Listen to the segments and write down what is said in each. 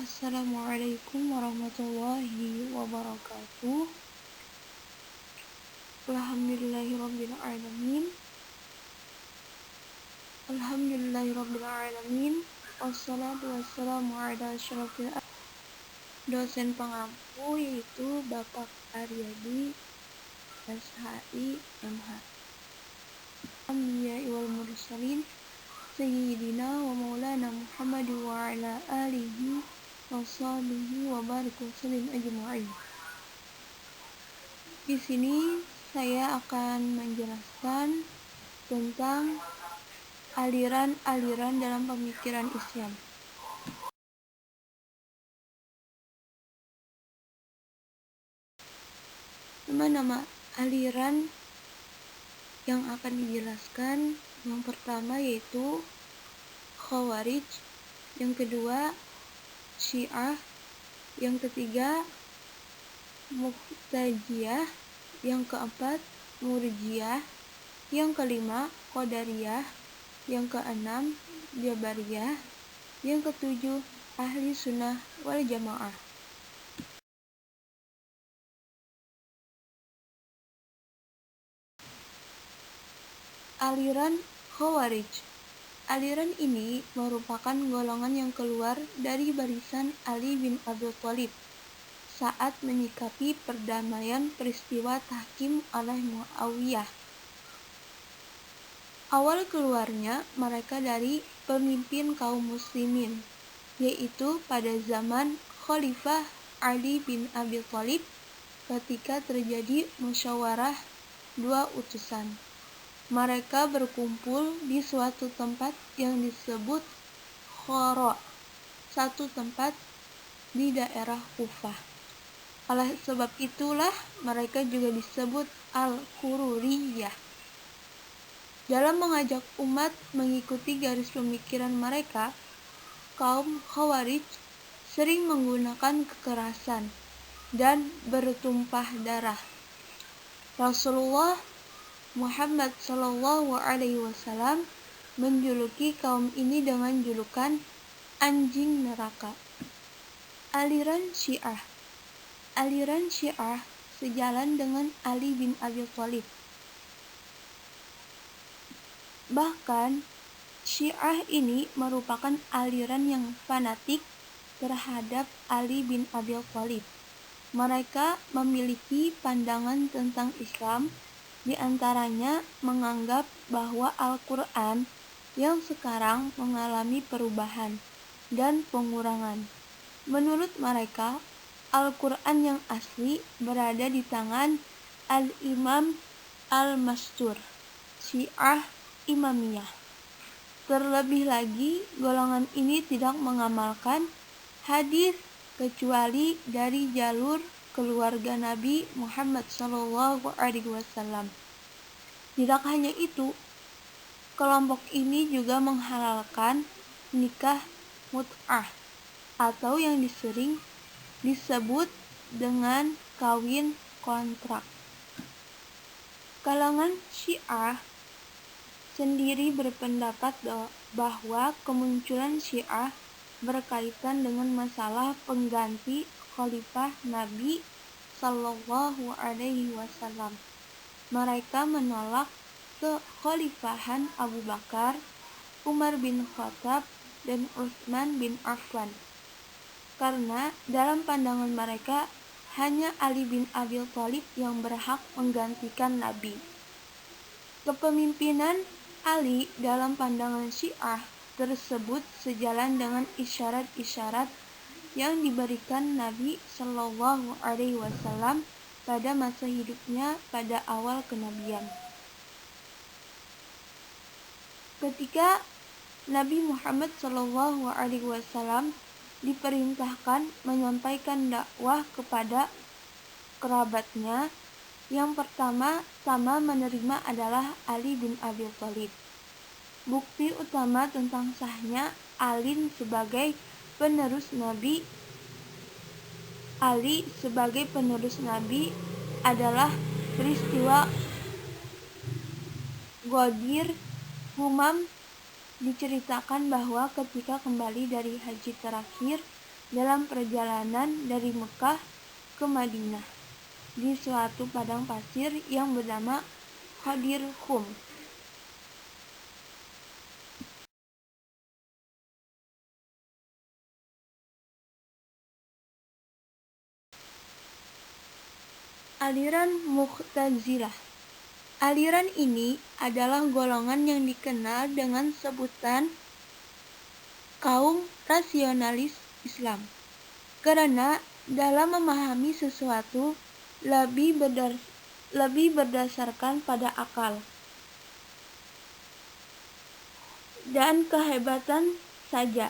Assalamualaikum warahmatullahi wabarakatuh. Alhamdulillahirabbil alamin. Alhamdulillahirabbil alamin. Wassalatu wassalamu ala asyrofil dosen pengampu yaitu Bapak Aryadi SHI MH. Anbiya wal mursalin Sayyidina wa maulana Muhammad wa ala alihi wa sahbihi wa barik wa sallim ajma'in. Di sini saya akan menjelaskan tentang aliran-aliran dalam pemikiran Islam. Nama-nama aliran yang akan dijelaskan yang pertama yaitu Khawarij, yang kedua Syiah, yang ketiga Mu'tazilah, yang keempat Murji'ah, yang kelima Qadariyah, yang keenam Jabariyah, yang ketujuh Ahli Sunnah wal Jamaah. Aliran Khawarij. Aliran ini merupakan golongan yang keluar dari barisan Ali bin Abi Thalib saat menyikapi perdamaian peristiwa tahkim oleh Muawiyah. Awal keluarnya mereka dari pemimpin kaum muslimin, yaitu pada zaman Khalifah Ali bin Abi Thalib ketika terjadi musyawarah dua utusan. Mereka berkumpul di suatu tempat yang disebut Khara, satu tempat di daerah Kufah. Oleh sebab itulah mereka juga disebut Al-Qururiyah. Dalam mengajak umat mengikuti garis pemikiran mereka, kaum Khawarij sering menggunakan kekerasan dan bertumpah darah. Rasulullah Muhammad SAW menjuluki kaum ini dengan julukan anjing neraka. Aliran Syiah. Aliran Syiah sejalan dengan Ali bin Abi Thalib. Bahkan Syiah ini merupakan aliran yang fanatik terhadap Ali bin Abi Thalib. Mereka memiliki pandangan tentang Islam, di antaranya menganggap bahwa Al-Quran yang sekarang mengalami perubahan dan pengurangan. Menurut mereka, Al-Quran yang asli berada di tangan Al-Imam Al-Mastur, Syiah Imamiyah. Terlebih lagi, golongan ini tidak mengamalkan hadis kecuali dari jalur keluarga Nabi Muhammad SAW. Tidak hanya itu, kelompok ini juga menghalalkan nikah mut'ah atau yang sering disebut dengan kawin kontrak. Kalangan Syiah sendiri berpendapat bahwa kemunculan Syiah berkaitan dengan masalah pengganti Khalifah Nabi Sallallahu Alaihi Wasallam. Mereka menolak kekhalifahan Abu Bakar, Umar bin Khattab, dan Utsman bin Affan. Karena dalam pandangan mereka hanya Ali bin Abi Thalib yang berhak menggantikan Nabi. Kepemimpinan Ali dalam pandangan Syiah tersebut sejalan dengan isyarat-isyarat yang diberikan Nabi Shallallahu Alaihi Wasallam pada masa hidupnya pada awal kenabian. Ketika Nabi Muhammad Shallallahu Alaihi Wasallam diperintahkan menyampaikan dakwah kepada kerabatnya, yang pertama-tama menerima adalah Ali bin Abi Thalib. Bukti utama tentang sahnya Ali sebagai penerus Nabi adalah peristiwa Ghadir Humam. Diceritakan bahwa ketika kembali dari haji terakhir, dalam perjalanan dari Mekah ke Madinah di suatu padang pasir yang bernama Ghadir Khum. Aliran Mu'tazilah. Aliran ini adalah golongan yang dikenal dengan sebutan kaum rasionalis Islam, karena dalam memahami sesuatu lebih berdasarkan pada akal dan kehebatan saja,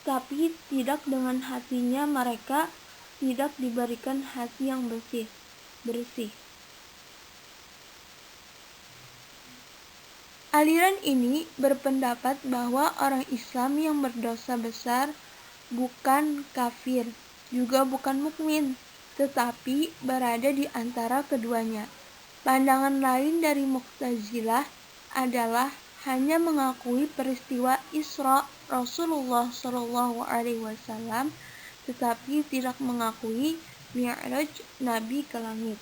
tapi tidak dengan hatinya. Mereka tidak diberikan hati yang bersih. Aliran ini berpendapat bahwa orang Islam yang berdosa besar bukan kafir, juga bukan mukmin, tetapi berada di antara keduanya. Pandangan lain dari Mu'tazilah adalah hanya mengakui peristiwa Isra Rasulullah SAW, tetapi tidak mengakui Mi'raj Nabi ke langit.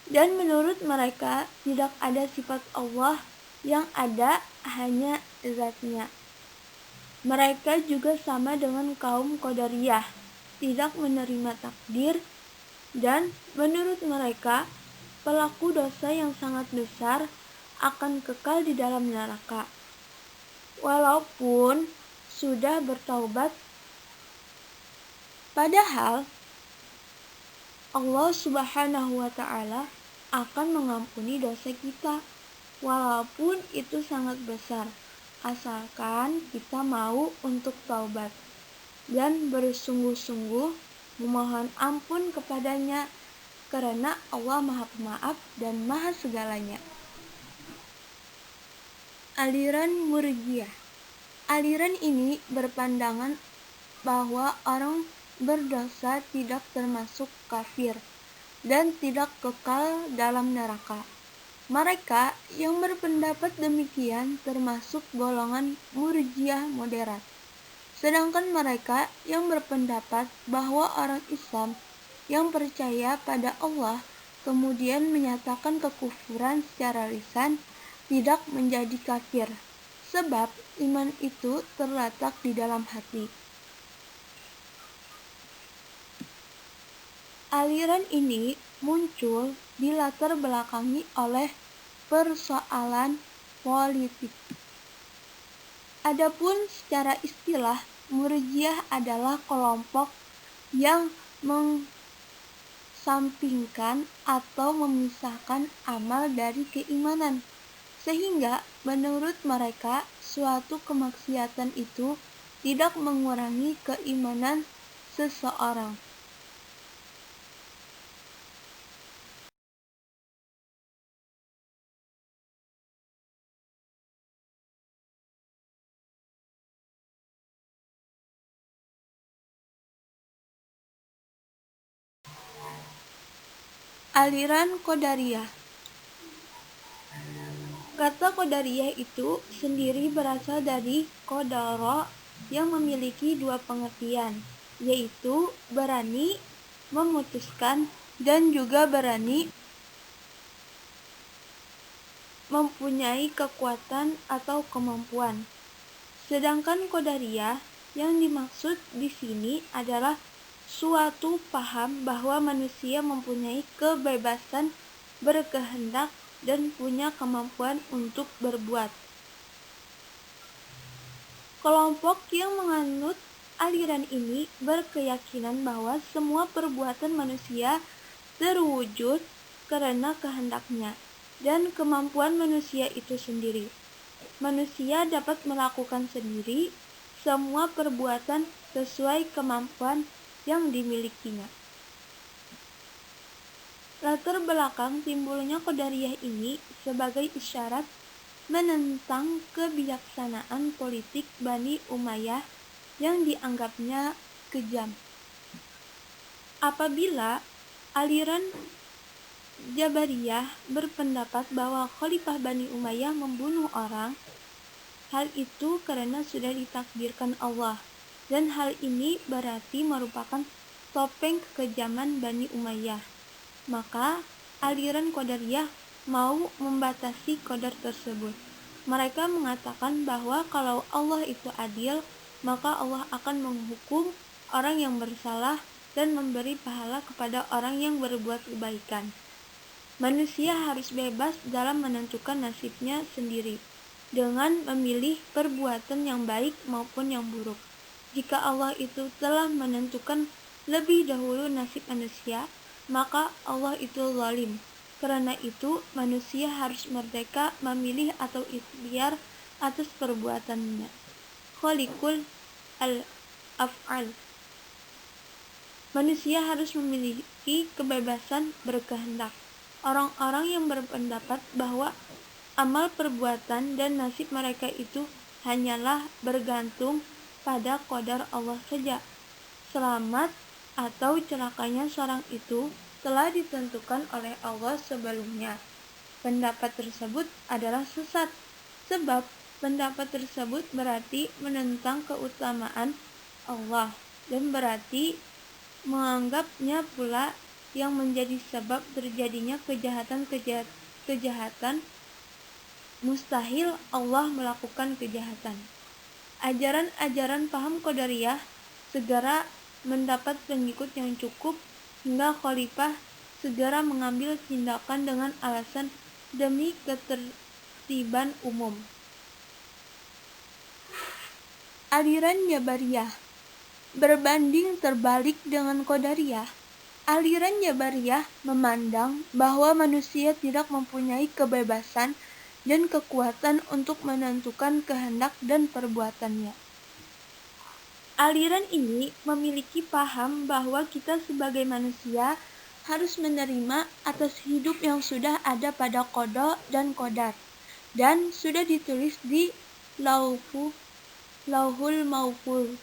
Dan menurut mereka tidak ada sifat Allah, yang ada hanya zatnya. Mereka juga sama dengan kaum Qadariyah, tidak menerima takdir, dan menurut mereka pelaku dosa yang sangat besar akan kekal di dalam neraka walaupun sudah bertaubat. Padahal Allah Subhanahu wa Ta'ala akan mengampuni dosa kita, walaupun itu sangat besar, asalkan kita mau untuk taubat dan bersungguh-sungguh memohon ampun kepadanya, karena Allah Maha Pemaaf dan Maha Segalanya. Aliran Murji'ah. Aliran ini berpandangan bahwa orang berdosa tidak termasuk kafir dan tidak kekal dalam neraka. Mereka yang berpendapat demikian termasuk golongan Murji'ah moderat. Sedangkan mereka yang berpendapat bahwa orang Islam yang percaya pada Allah kemudian menyatakan kekufuran secara lisan tidak menjadi kafir, sebab iman itu terletak di dalam hati. Aliran ini muncul dilatar belakangi oleh persoalan politik. Adapun secara istilah, Murji'ah adalah kelompok yang mengesampingkan atau memisahkan amal dari keimanan, sehingga menurut mereka suatu kemaksiatan itu tidak mengurangi keimanan seseorang. Aliran Qadariyah. Kata Qadariyah itu sendiri berasal dari qadara yang memiliki dua pengertian, yaitu berani memutuskan dan juga berani mempunyai kekuatan atau kemampuan. Sedangkan Qadariyah yang dimaksud di sini adalah suatu paham bahwa manusia mempunyai kebebasan berkehendak dan punya kemampuan untuk berbuat. Kelompok yang menganut aliran ini berkeyakinan bahwa semua perbuatan manusia terwujud karena kehendaknya dan kemampuan manusia itu sendiri. Manusia dapat melakukan sendiri semua perbuatan sesuai kemampuan yang dimilikinya. Latar belakang timbulnya Qadariyah ini sebagai isyarat menentang kebijaksanaan politik Bani Umayyah yang dianggapnya kejam. Apabila aliran Jabariyah berpendapat bahwa Khalifah Bani Umayyah membunuh orang, hal itu karena sudah ditakdirkan Allah dan hal ini berarti merupakan topeng kekejaman Bani Umayyah. Maka aliran Qadariyah mau membatasi qadar tersebut. Mereka mengatakan bahwa kalau Allah itu adil, maka Allah akan menghukum orang yang bersalah dan memberi pahala kepada orang yang berbuat kebaikan. Manusia harus bebas dalam menentukan nasibnya sendiri, dengan memilih perbuatan yang baik maupun yang buruk. Jika Allah itu telah menentukan lebih dahulu nasib manusia, maka Allah itu zalim. Karena itu, manusia harus merdeka memilih atau ikhtiar atas perbuatannya. Khaliqul al-af'al. Manusia harus memiliki kebebasan berkehendak. Orang-orang yang berpendapat bahwa amal perbuatan dan nasib mereka itu hanyalah bergantung pada qadar Allah saja. Selamat atau celakanya seorang itu telah ditentukan oleh Allah sebelumnya. Pendapat tersebut adalah sesat, sebab pendapat tersebut berarti menentang keutamaan Allah dan berarti menganggapnya pula yang menjadi sebab terjadinya kejahatan. Mustahil Allah melakukan kejahatan. Ajaran-ajaran paham Qadariyah segera mendapat pengikut yang cukup hingga khalifah segera mengambil tindakan dengan alasan demi ketertiban umum. Aliran Jabariyah berbanding terbalik dengan Qadariyah. Aliran Jabariyah memandang bahwa manusia tidak mempunyai kebebasan dan kekuatan untuk menentukan kehendak dan perbuatannya. Aliran ini memiliki paham bahwa kita sebagai manusia harus menerima atas hidup yang sudah ada pada qada dan qadar dan sudah ditulis di Lauhul Mahfuz.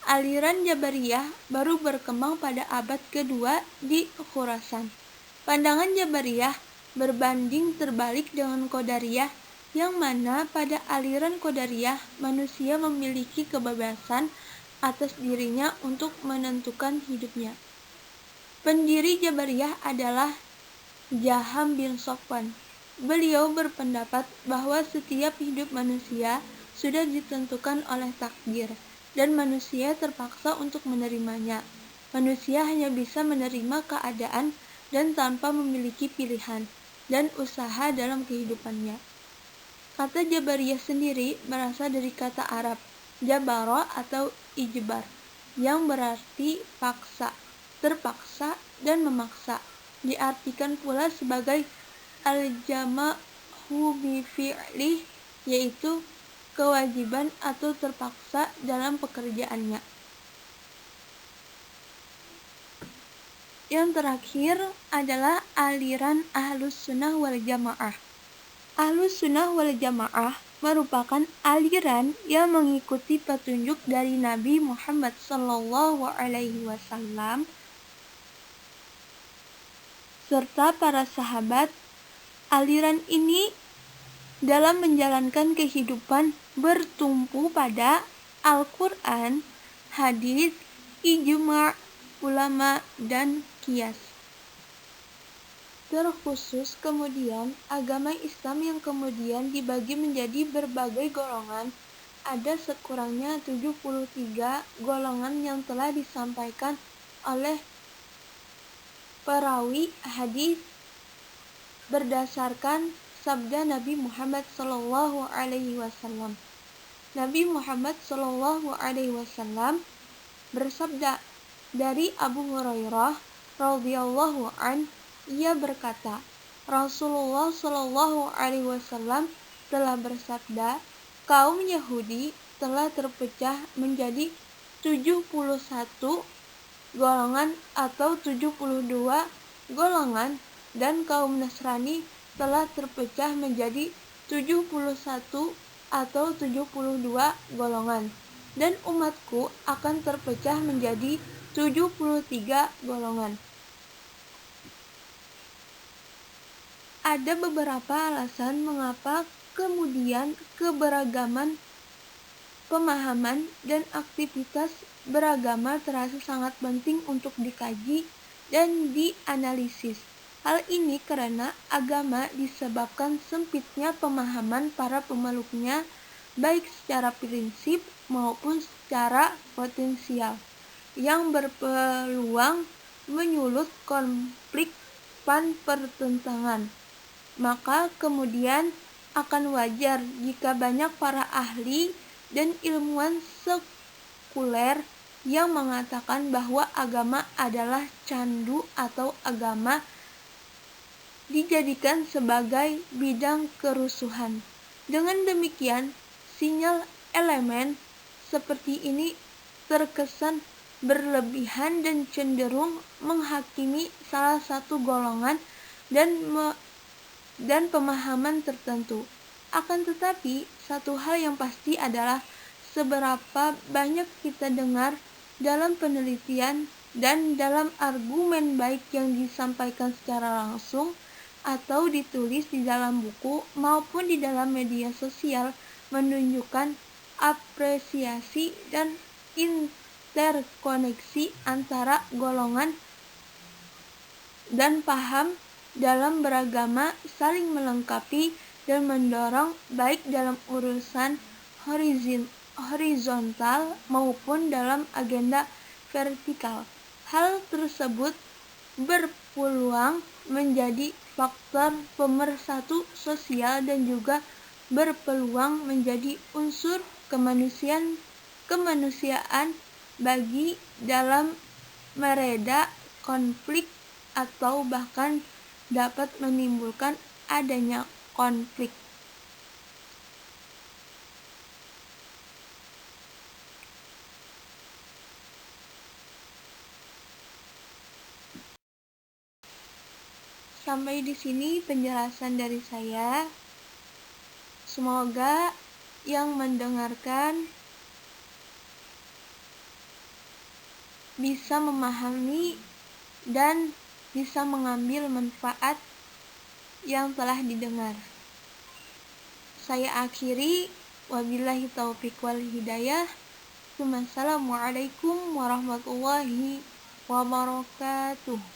Aliran Jabariyah baru berkembang pada abad kedua di Khurasan. Pandangan Jabariyah berbanding terbalik dengan Qadariyah, yang mana pada aliran Qadariyah manusia memiliki kebebasan atas dirinya untuk menentukan hidupnya. Pendiri Jabariyah adalah Jaham bin Safwan. Beliau berpendapat bahwa setiap hidup manusia sudah ditentukan oleh takdir, dan manusia terpaksa untuk menerimanya. Manusia hanya bisa menerima keadaan dan tanpa memiliki pilihan dan usaha dalam kehidupannya. Kata Jabariyah sendiri berasal dari kata Arab jabara atau ijbar, yang berarti paksa, terpaksa, dan memaksa. Diartikan pula sebagai al-jama'u bi fi'lih, yaitu kewajiban atau terpaksa dalam pekerjaannya. Yang terakhir adalah aliran Ahlus Sunnah wal Jamaah. Ahlus Sunnah wal Jamaah merupakan aliran yang mengikuti petunjuk dari Nabi Muhammad SAW serta para sahabat. Aliran ini dalam menjalankan kehidupan bertumpu pada Al-Quran, hadis, ijma' ulama, dan qiyas. Terkhusus kemudian agama Islam yang kemudian dibagi menjadi berbagai golongan. Ada sekurangnya 73 golongan yang telah disampaikan oleh perawi hadis berdasarkan sabda Nabi Muhammad SAW. Nabi Muhammad SAW bersabda dari Abu Hurairah radhiyallahu an, ia berkata, Rasulullah SAW telah bersabda, kaum Yahudi telah terpecah menjadi 71 golongan atau 72 golongan, dan kaum Nasrani telah terpecah menjadi 71 atau 72 golongan, dan umatku akan terpecah menjadi 73 golongan. Ada beberapa alasan mengapa kemudian keberagaman pemahaman dan aktivitas beragama terasa sangat penting untuk dikaji dan dianalisis. Hal ini karena agama disebabkan sempitnya pemahaman para pemeluknya baik secara prinsip maupun secara potensial yang berpeluang menyulut konflik pertentangan. Maka kemudian akan wajar jika banyak para ahli dan ilmuwan sekuler yang mengatakan bahwa agama adalah candu atau agama dijadikan sebagai bidang kerusuhan. Dengan demikian, sinyal elemen seperti ini terkesan berlebihan dan cenderung menghakimi salah satu golongan dan pemahaman tertentu. Akan tetapi, satu hal yang pasti adalah seberapa banyak kita dengar dalam penelitian dan dalam argumen baik yang disampaikan secara langsung atau ditulis di dalam buku maupun di dalam media sosial menunjukkan apresiasi dan interkoneksi antara golongan dan paham dalam beragama saling melengkapi dan mendorong baik dalam urusan horizontal maupun dalam agenda vertikal. Hal tersebut berpeluang menjadi faktor pemersatu sosial dan juga berpeluang menjadi unsur kemanusiaan bagi dalam mereda konflik atau bahkan dapat menimbulkan adanya konflik. Sampai di sini penjelasan dari saya. Semoga yang mendengarkan bisa memahami dan bisa mengambil manfaat yang telah didengar. Saya akhiri, wabillahi taufiq wal hidayah. Assalamualaikum warahmatullahi wabarakatuh.